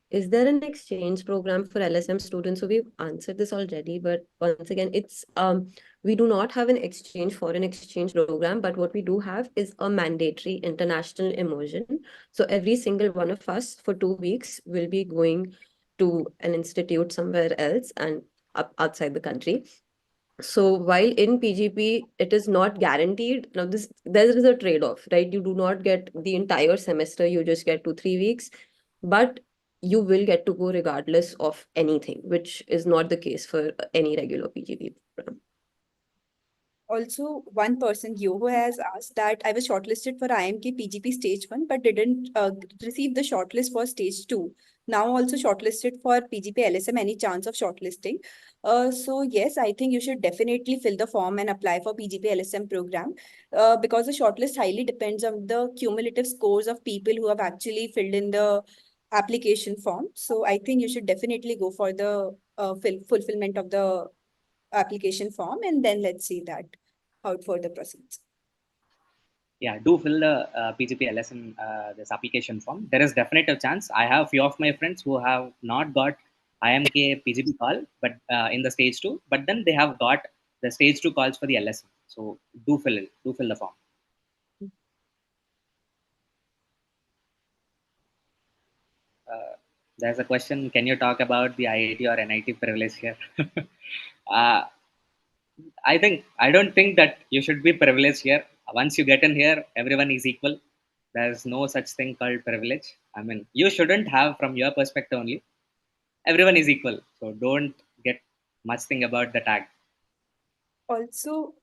Is there an exchange program for LSM students? So we've answered this already, but once again, it's we do not have an foreign exchange program, but what we do have is a mandatory international immersion. So every single one of us for 2 weeks will be going to an institute somewhere else and outside the country. So while in PGP, it is not guaranteed. Now, there is a trade-off, right? You do not get the entire semester, you just get 2-3 weeks, but you will get to go regardless of anything, which is not the case for any regular PGP program. Also, one person, Yoho, has asked that I was shortlisted for IIMK PGP Stage 1, but didn't receive the shortlist for Stage 2. Now also shortlisted for PGP LSM, any chance of shortlisting? So yes, I think you should definitely fill the form and apply for PGP LSM program because the shortlist highly depends on the cumulative scores of people who have actually filled in the application form. So I think you should definitely go for the fulfillment of the application form, and then let's see that how it further proceeds. Yeah, do fill the PGP LSM this application form. There is definite a chance. I have few of my friends who have not got IIMK PGP call, but in the stage 2, but then they have got the stage 2 calls for the LSM. So do fill it. Do fill the form. There's a question. Can you talk about the IIT or NIT privilege here? uh, I don't think that you should be privileged here. Once you get in here, everyone is equal. There's no such thing called privilege. I mean, you shouldn't have from your perspective only. Everyone is equal. So don't get much thing about the tag. Also,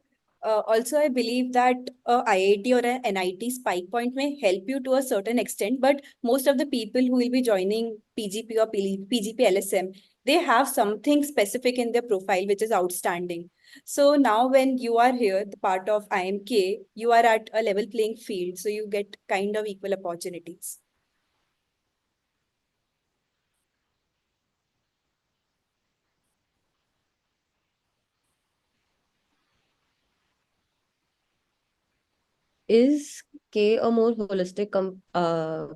I believe that a IIT or an NIT spike point may help you to a certain extent, but most of the people who will be joining PGP or PGP LSM, they have something specific in their profile which is outstanding. So now when you are here, the part of IMK, you are at a level playing field, so you get kind of equal opportunities. Is K a more holistic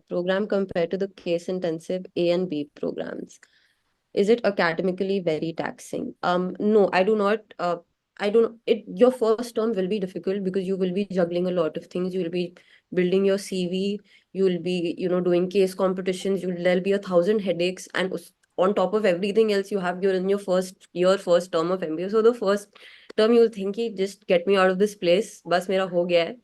program compared to the case intensive A and B programs? Is it academically very taxing? No, I do not. I don't. It your first term will be difficult because you will be juggling a lot of things. You will be building your CV. You will be, doing case competitions. There'll be 1,000 headaches, and on top of everything else, you're in your first year, first term of MBA. So the first term, you'll think, just get me out of this place. Bas mera ho gaya hai.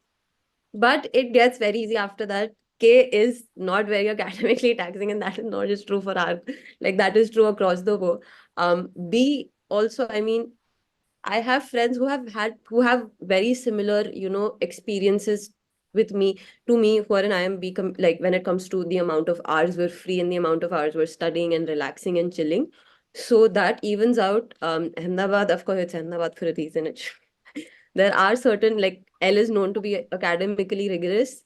But it gets very easy after that. K is not very academically taxing, and that is not just true for our, like that is true across the board. B also, I mean, I have friends who have very similar, experiences with me to me who are in IMB, like when it comes to the amount of hours we're free and the amount of hours we're studying and relaxing and chilling. So that evens out. Ahmedabad, of course, it's Ahmedabad for a reason. There are certain, like L is known to be academically rigorous.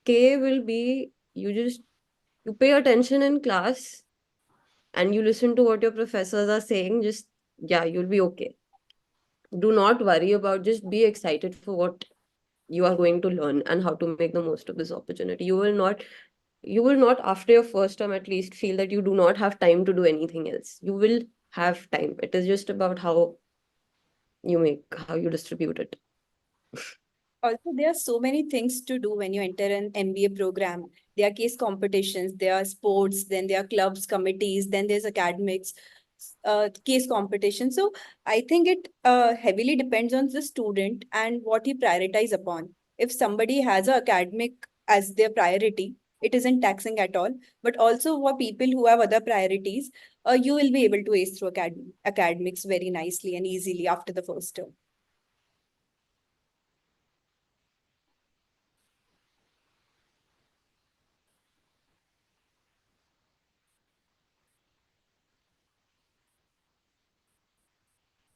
K will be, you pay attention in class and you listen to what your professors are saying. Just, yeah, you'll be okay. Do not worry about, just be excited for what you are going to learn and how to make the most of this opportunity. You will not after your first term at least feel that you do not have time to do anything else. You will have time. It is just about how you distribute it. Also, there are so many things to do when you enter an MBA program. There are case competitions, there are sports, then there are clubs, committees, then there's academics, case competition. So I think it heavily depends on the student and what he prioritize upon. If somebody has a academic as their priority, it isn't taxing at all. But also for people who have other priorities, you will be able to ace through academics very nicely and easily after the first term.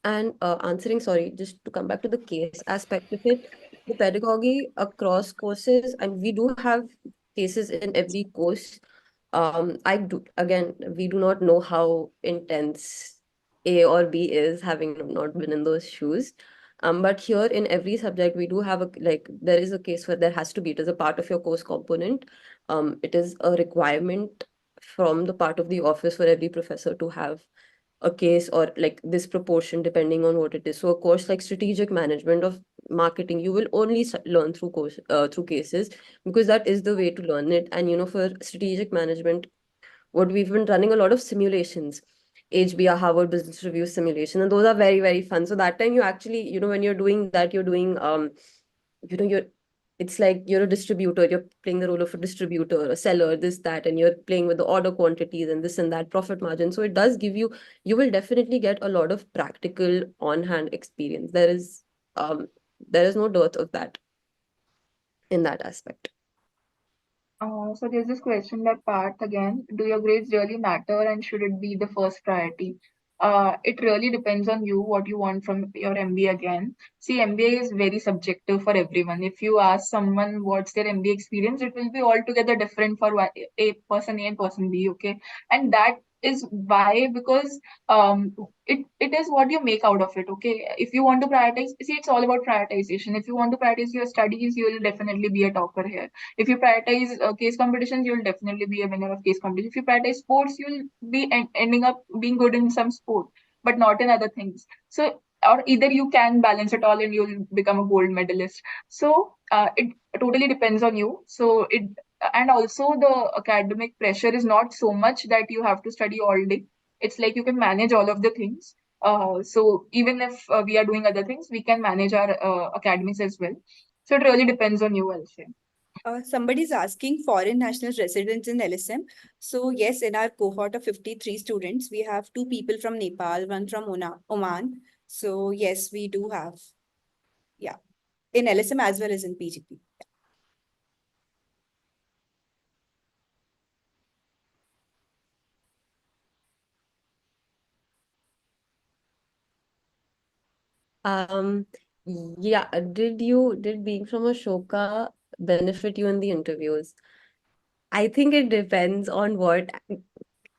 And answering, sorry, just to come back to the case aspect of it, the pedagogy across courses, and we do have cases in every course. I do, again, we do not know how intense A or B is, having not been in those shoes. But here in every subject, we do have there is a case where there has to be, it is a part of your course component. It is a requirement from the part of the office for every professor to have a case, or like this proportion depending on what it is. So a course like strategic management of marketing, you will only learn through cases, because that is the way to learn it. And for strategic management, what we've been running a lot of simulations, HBR, Harvard Business Review simulation, and those are very, very fun. So that time you actually, when you're doing that, you're doing you're it's like you're a distributor, you're playing the role of a distributor, a seller, this, that, and you're playing with the order quantities and this and that, profit margin. So it does give you will definitely get a lot of practical on-hand experience. There is no dearth of that in that aspect. So there's this question by Parth again. Do your grades really matter and should it be the first priority? It really depends on you, what you want from your MBA again. See, MBA is very subjective for everyone. If you ask someone what's their MBA experience, it will be altogether different for a person A and person B, okay? And that is why, because it is what you make out of it, okay? If you want to prioritize, see, it's all about prioritization. If you want to prioritize your studies, you will definitely be a topper here. If you prioritize case competitions, you'll definitely be a winner of case competition. If you prioritize sports, you'll be ending up being good in some sport, but not in other things. So, or either you can balance it all and you'll become a gold medalist. So, it totally depends on you. So, and also the academic pressure is not so much that you have to study all day. It's like you can manage all of the things. So even if we are doing other things, we can manage our academics as well. So it really depends on you, I'll say. Somebody's asking foreign national residents in LSM. So yes, in our cohort of 53 students, we have 2 people from Nepal, 1 from Oman. So yes, we do have, yeah, in LSM as well as in PGP. Yeah, did being from Ashoka benefit you in the interviews? I think it depends on what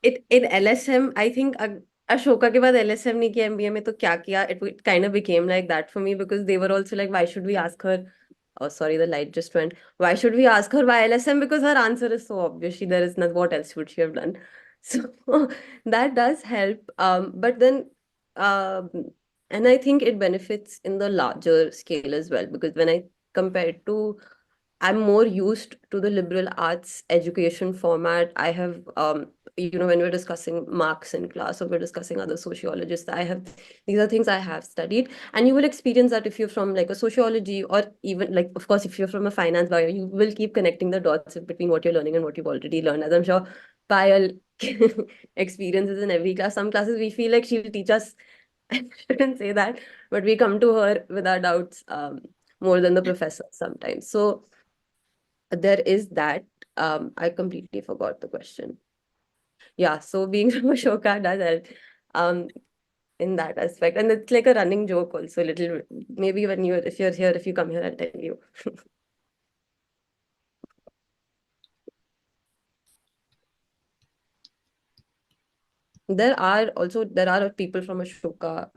it in LSM. I think Ashoka के बाद LSM नहीं किया, MBA में तो क्या किया? It kind of became like that for me, because they were also like, why should we ask her? Oh, sorry, the light just went. Why should we ask her why LSM? Because her answer is so obvious. There is not, what else would she have done? So that does help. But then, um, and I think it benefits in the larger scale as well, because when I compare it to, I'm more used to the liberal arts education format. I have, when we're discussing Marx in class, or we're discussing other sociologists, these are things I have studied. And you will experience that if you're from like a sociology, or even like, of course, if you're from a finance bio, you will keep connecting the dots between what you're learning and what you've already learned. As I'm sure Payal experiences in every class. Some classes we feel like she'll teach us. I shouldn't say that, but we come to her with our doubts more than the professor sometimes. So there is that. I completely forgot the question. Yeah, so being from Ashoka does help in that aspect. And it's like a running joke also, little, maybe when if you come here, I'll tell you. There are people from Ashoka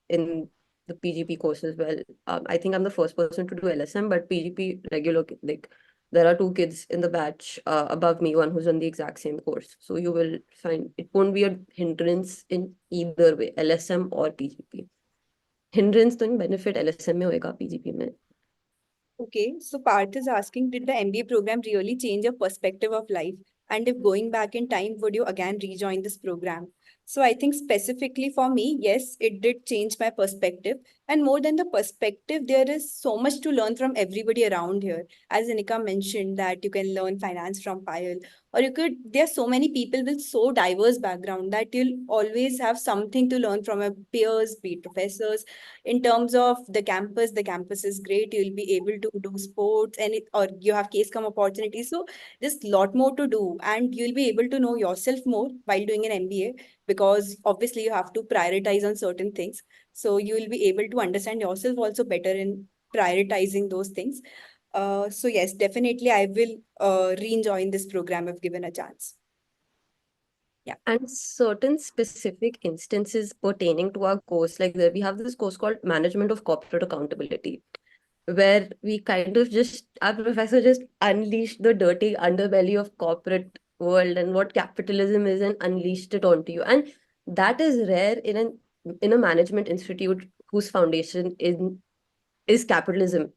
in the PGP course as well. I think I'm the first person to do LSM, but PGP regular, like there are 2 kids in the batch above me, one who's on the exact same course. So you will find it won't be a hindrance in either way, LSM or PGP. Hindrance तो नहीं, benefit LSM में होएगा, PGP में. Okay, so Parth is asking, did the MBA program really change your perspective of life? And if going back in time, would you again rejoin this program? So I think specifically for me, yes, it did change my perspective. And more than the perspective, there is so much to learn from everybody around here. As Anika mentioned, that you can learn finance from Payal, or there are so many people with so diverse background that you'll always have something to learn from your peers, be it professors. In terms of the campus is great. You'll be able to do sports or you have case come opportunities. So there's a lot more to do, and you'll be able to know yourself more while doing an MBA, because obviously you have to prioritize on certain things. So you will be able to understand yourself also better in prioritizing those things. So yes, definitely I will re-join this program if given a chance. And certain specific instances pertaining to our course, like we have this course called Management of Corporate Accountability, where we kind of our professor just unleashed the dirty underbelly of corporate world and what capitalism is and unleashed it onto you. And that is rare in a management institute whose foundation is capitalism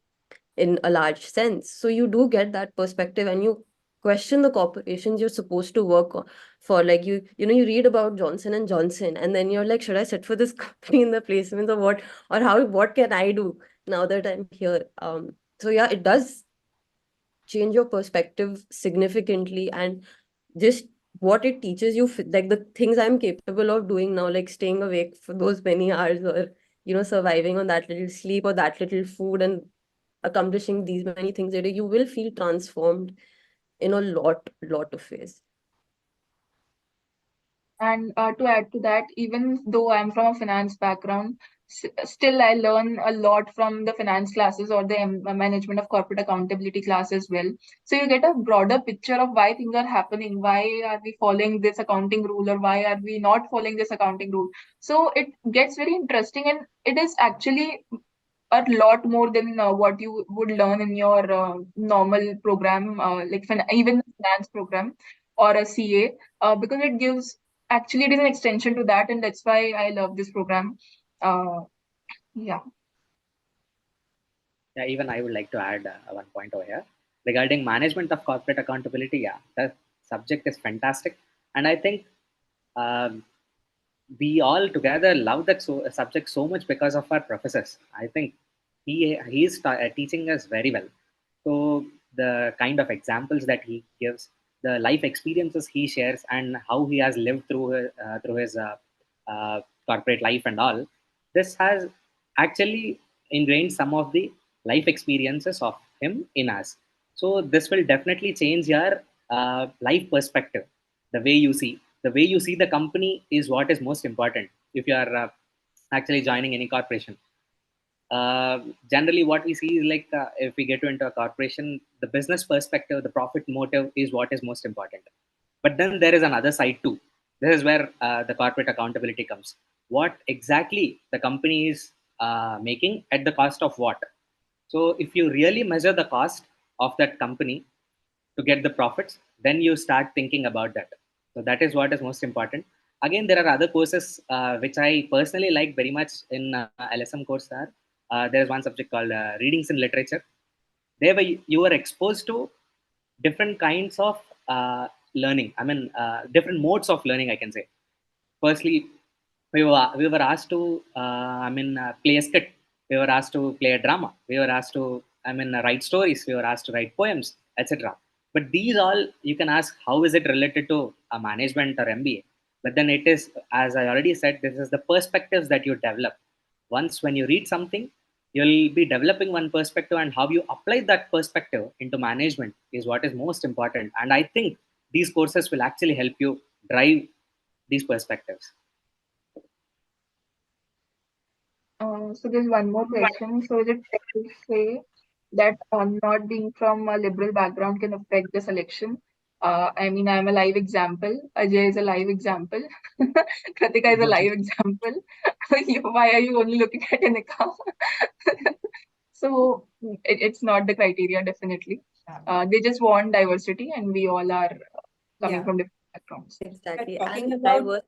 in a large sense. So you do get that perspective and you question the corporations you're supposed to work for. Like you read about Johnson and Johnson and then you're like, should I sit for this company in the placements or what? Or what can I do now that I'm here? So yeah, it does change your perspective significantly, and just what it teaches you, like the things I'm capable of doing now, like staying awake for those many hours, or surviving on that little sleep or that little food and accomplishing these many things a day, you will feel transformed in a lot of ways. And to add to that, even though I'm from a finance background, still I learn a lot from the finance classes or the management of corporate accountability class as well. So you get a broader picture of why things are happening, why are we following this accounting rule, or why are we not following this accounting rule. So it gets very interesting, and it is actually a lot more than what you would learn in your normal program, like even finance program or a CA, because it gives, actually it is an extension to that, and that's why I love this program. Yeah. Yeah, even I would like to add one point over here regarding management of corporate accountability. Yeah, the subject is fantastic, and I think we all together love that subject so much because of our professors. I think he is teaching us very well. So the kind of examples that he gives, the life experiences he shares, and how he has lived through his corporate life and all, this has actually ingrained some of the life experiences of him in us. So this will definitely change your life perspective. The way you see the company is what is most important. If you are actually joining any corporation, generally what we see is like, if we get into a corporation, the business perspective, the profit motive is what is most important. But then there is another side too. This is where the corporate accountability comes. What exactly the company is making at the cost of what? So if you really measure the cost of that company to get the profits, then you start thinking about that. So that is what is most important. Again, there are other courses which I personally like very much in LSM course. There is one subject called readings in literature. There you are exposed to different kinds of learning. I mean, different modes of learning, I can say. Firstly, we were asked to play a skit. We were asked to play a drama. We were asked to write stories. We were asked to write poems, etc. But these all, you can ask, how is it related to a management or MBA? But then it is, as I already said, this is the perspectives that you develop. Once when you read something, you'll be developing one perspective, and how you apply that perspective into management is what is most important. And I think these courses will actually help you drive these perspectives. So there's one more question. So is it fair to say that not being from a liberal background can affect the selection? I mean, I'm a live example. Ajay is a live example. Kritika is a live example. Why are you only looking at Anika? So it's not the criteria, definitely. They just want diversity, and we all are coming from different backgrounds. Exactly. Talking And about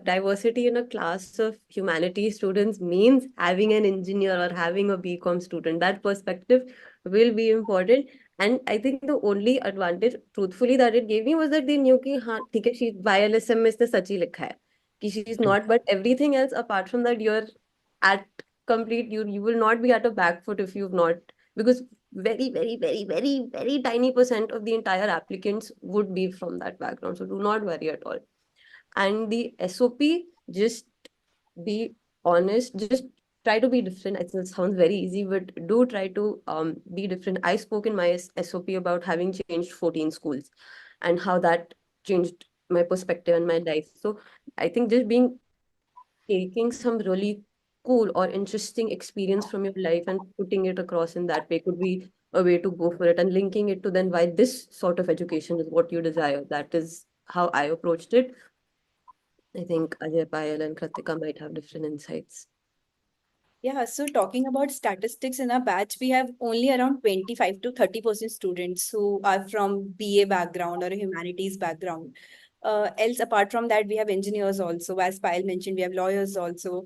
diversity in a class of humanities students means having an engineer or having a BCom student. That perspective will be important. And I think the only advantage, truthfully, that it gave me was that they knew कि हाँ ठीक है, she YLSM में इसने सच ही लिखा है कि she is not, but everything else apart from that, you're at complete, you will not be at a back foot if you've not, because very, very, very, very, very tiny percent of the entire applicants would be from that background. So do not worry at all. And the SOP, just be honest, just try to be different. It sounds very easy, but do try to be different. I spoke in my SOP about having changed 14 schools and how that changed my perspective and my life. So I think just taking some really cool or interesting experience from your life and putting it across in that way could be a way to go for it, and linking it to then why this sort of education is what you desire. That is how I approached it. I think Ajay, Payal, and Kritika might have different insights. Yeah, so talking about statistics in our batch, we have only around 25 to 30% students who are from BA background or a humanities background. Else, apart from that, we have engineers also. As Payal mentioned, we have lawyers also,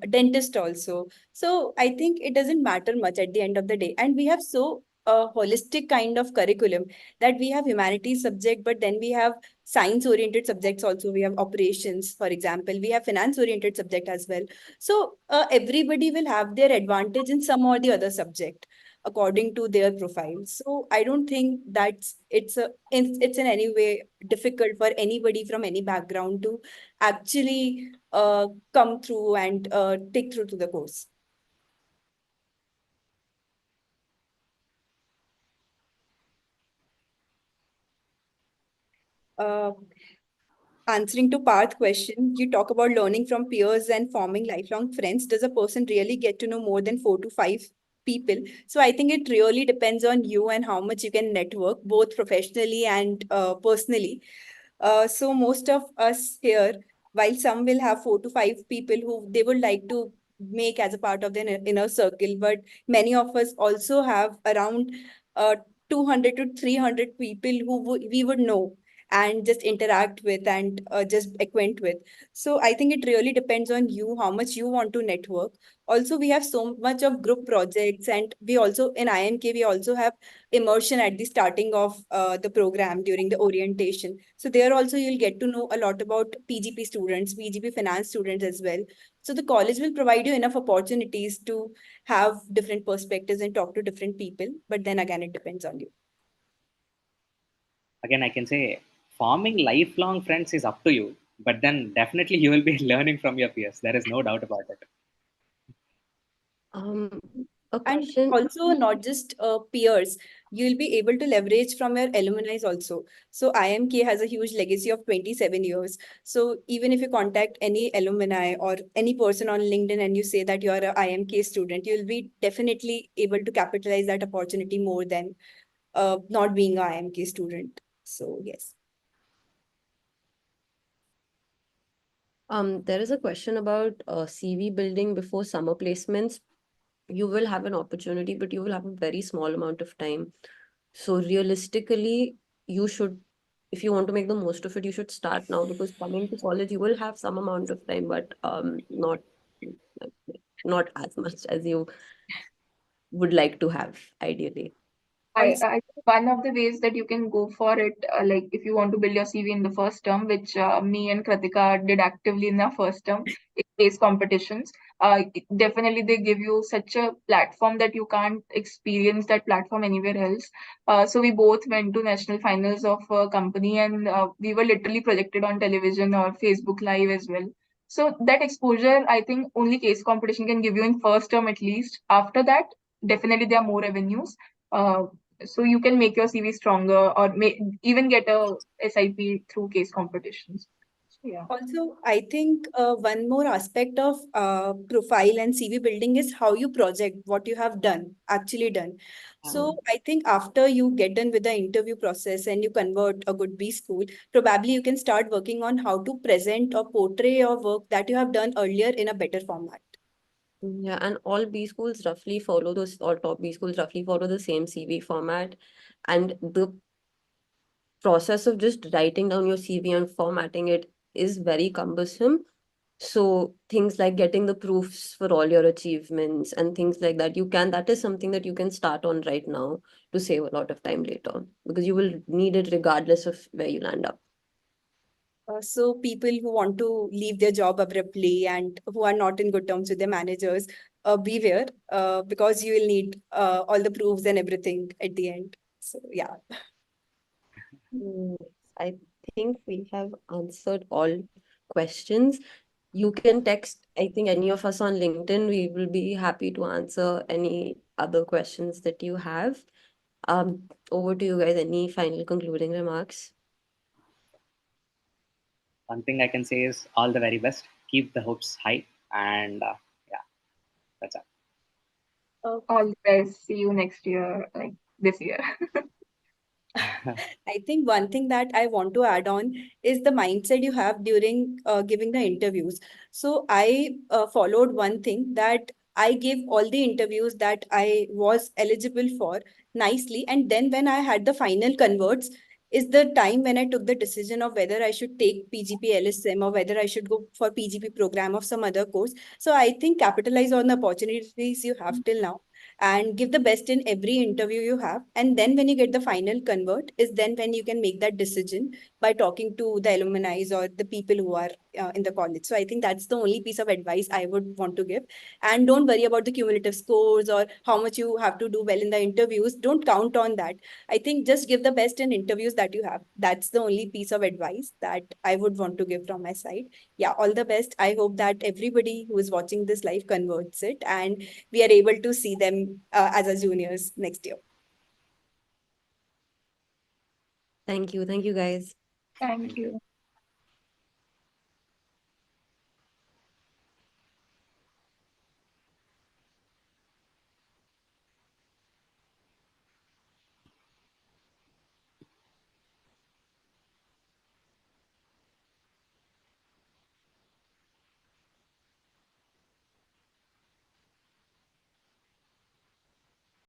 dentists also. So I think it doesn't matter much at the end of the day. And we have so a holistic kind of curriculum that we have humanities subject, but then we have science oriented subjects also. We have operations, for example. We have finance oriented subject as well. So everybody will have their advantage in some or the other subject according to their profile. So I don't think it's in any way difficult for anybody from any background to actually come through and take through to the course. Uh, Answering to Parth's question, you talk about learning from peers and forming lifelong friends. Does a person really get to know more than 4 to 5 people? So I think it really depends on you and how much you can network, both professionally and personally. So most of us here, while some will have 4 to 5 people who they would like to make as a part of their inner circle, but many of us also have around 200 to 300 people who we would know and just interact with and just acquaint with. So I think it really depends on you, how much you want to network. Also, we have so much of group projects, and we also in IIMK, we also have immersion at the starting of the program during the orientation. So there also you'll get to know a lot about PGP students, PGP finance students as well. So the college will provide you enough opportunities to have different perspectives and talk to different people. But then again, it depends on you. Again, I can say forming lifelong friends is up to you, but then definitely you will be learning from your peers. There is no doubt about it. Um, a And question. also not just peers, you'll be able to leverage from your alumni also. So IMK has a huge legacy of 27 years. So even if you contact any alumni or any person on LinkedIn and you say that you are a IMK student, you'll be definitely able to capitalize that opportunity more than not being a IMK student. So yes. There is a question about CV building before summer placements. You will have an opportunity, but you will have a very small amount of time. So realistically, you should, if you want to make the most of it, you should start now, because coming to college, you will have some amount of time, but not as much as you would like to have, ideally. Also, I think one of the ways that you can go for it, like if you want to build your CV in the first term, which me and Kratika did actively in our first term, is case competitions. Definitely, they give you such a platform that you can't experience that platform anywhere else. So we both went to national finals of a company, and we were literally projected on television or Facebook Live as well. So that exposure, I think, only case competition can give you in first term at least. After that, definitely there are more avenues. Uh, so you can make your CV stronger, or even get a SIP through case competitions. So yeah. also, I think one more aspect of profile and CV building is how you project what you have done, actually done. So I think after you get done with the interview process and you convert a good B school, probably you can start working on how to present or portray your work that you have done earlier in a better format. Yeah, and all B schools roughly follow those, all top B schools roughly follow the same CV format. And the process of just writing down your CV and formatting it is very cumbersome. So things like getting the proofs for all your achievements and things like that, that is something that you can start on right now to save a lot of time later, because you will need it regardless of where you land up. So people who want to leave their job abruptly and who are not in good terms with their managers, beware, because you will need all the proofs and everything at the end. So yeah. Mm, I think we have answered all questions. You can text, I think, any of us on LinkedIn. We will be happy to answer any other questions that you have. Over to you guys. Any final concluding remarks? one thing I can say is all the very best. Keep the hopes high, and yeah, that's it. All the best. See you next year, like this year. I think one thing that I want to add on is the mindset you have during giving the interviews. So I followed one thing that I gave all the interviews that I was eligible for nicely. And then when I had the final converts, is the time when I took the decision of whether I should take PGP LSM or whether I should go for PGP program of some other course. So I think capitalize on the opportunities you have till now and give the best in every interview you have, and then when you get the final convert is then when you can make that decision by talking to the alumni or the people who are in the college. So I think that's the only piece of advice I would want to give. And don't worry about the cumulative scores or how much you have to do well in the interviews. Don't count on that. I think just give the best in interviews that you have. That's the only piece of advice that I would want to give from my side. Yeah, all the best. I hope that everybody who is watching this live converts it and we are able to see them as a juniors next year. Thank you. Thank you, guys. Thank you.